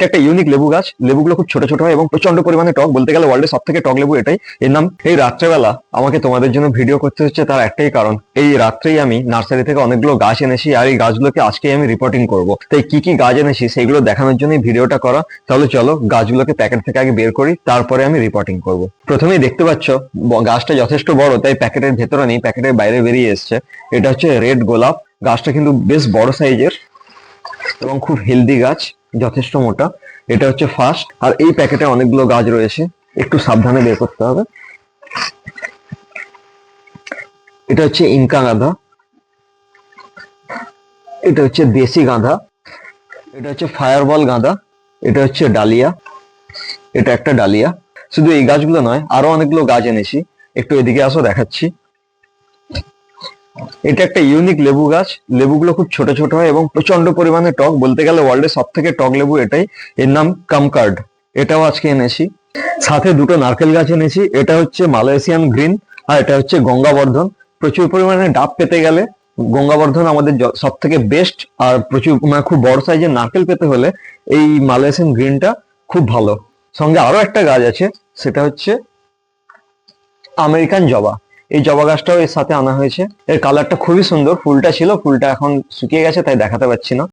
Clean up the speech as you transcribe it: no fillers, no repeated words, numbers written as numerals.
এটা একটা ইউনিক লেবু গাছ। লেবুগুলো খুব ছোট ছোট হয় এবং প্রচন্ড পরিমাণে টক, বলতে গেলে ওয়ার্ল্ডের সব থেকে টক লেবু এটাই। এর নাম। এই রাত্রেবেলা আমাকে তোমাদের জন্য ভিডিও করতে হচ্ছে, তার একটাই কারণ, এই রাত্রেই আমি নার্সারি থেকে অনেকগুলো গাছ এনেছি আর এই গাছগুলোকে আজকেই আমি রিপোর্টিং করব। তাই কি কি গাছ এনেছি সেগুলো দেখানোর জন্য ভিডিওটা করা। তাহলে চলো গাছগুলোকে প্যাকেট থেকে আগে বের করি, তারপরে আমি রিপোর্টিং করব। প্রথমেই দেখতে পাচ্ছ গাছটা যথেষ্ট বড়, তাই প্যাকেটের ভেতরে নেই, প্যাকেটের বাইরে বেরিয়ে এসছে। এটা হচ্ছে রেড গোলাপ। গাছটা কিন্তু বেশ বড় সাইজের এবং খুব হেলদি গাছ, যথেষ্ট মোটা। এটা হচ্ছে ফার্স্ট। আর এই প্যাকেটে অনেকগুলো গাছ রয়েছে, একটু সাবধানে বের করতে হবে। এটা হচ্ছে ইনকা গাঁদা, এটা হচ্ছে দেশি গাঁদা, এটা হচ্ছে ফায়ারবল গাঁদা, এটা হচ্ছে ডালিয়া, এটা একটা ডালিয়া। শুধু এই গাছগুলো নয়, আরো অনেকগুলো গাছ এনেছি, একটু এদিকে আসো দেখাচ্ছি। এটা একটা ইউনিক লেবু গাছ। লেবুগুলো খুব ছোট ছোট হয় এবং প্রচন্ড পরিমাণে টক, বলতে গেলে ওয়ার্ল্ডের সব থেকে টক লেবু এটাই। এর নাম কামকার্ড। এটাও আজকে এনেছি। সাথে দুটো নারকেল গাছ এনেছি, এটা হচ্ছে মালয়েশিয়ান গ্রিন আর এটা হচ্ছে গঙ্গাবর্ধন। প্রচুর পরিমাণে ডাব পেতে গেলে গঙ্গাবর্ধন আমাদের সব থেকে বেস্ট, আর প্রচুর মানে খুব বড় সাইজের নারকেল পেতে হলে এই মালয়েশিয়ান গ্রিনটা খুব ভালো। সঙ্গে আরো একটা গাছ আছে, সেটা হচ্ছে আমেরিকান জবা। এই জবা গাছটাও এর সাথে আনা হয়েছে। এর কালারটা খুবই সুন্দর। ফুলটা ছিল, ফুলটা এখন শুকিয়ে গেছে তাই দেখাতে পাচ্ছি না।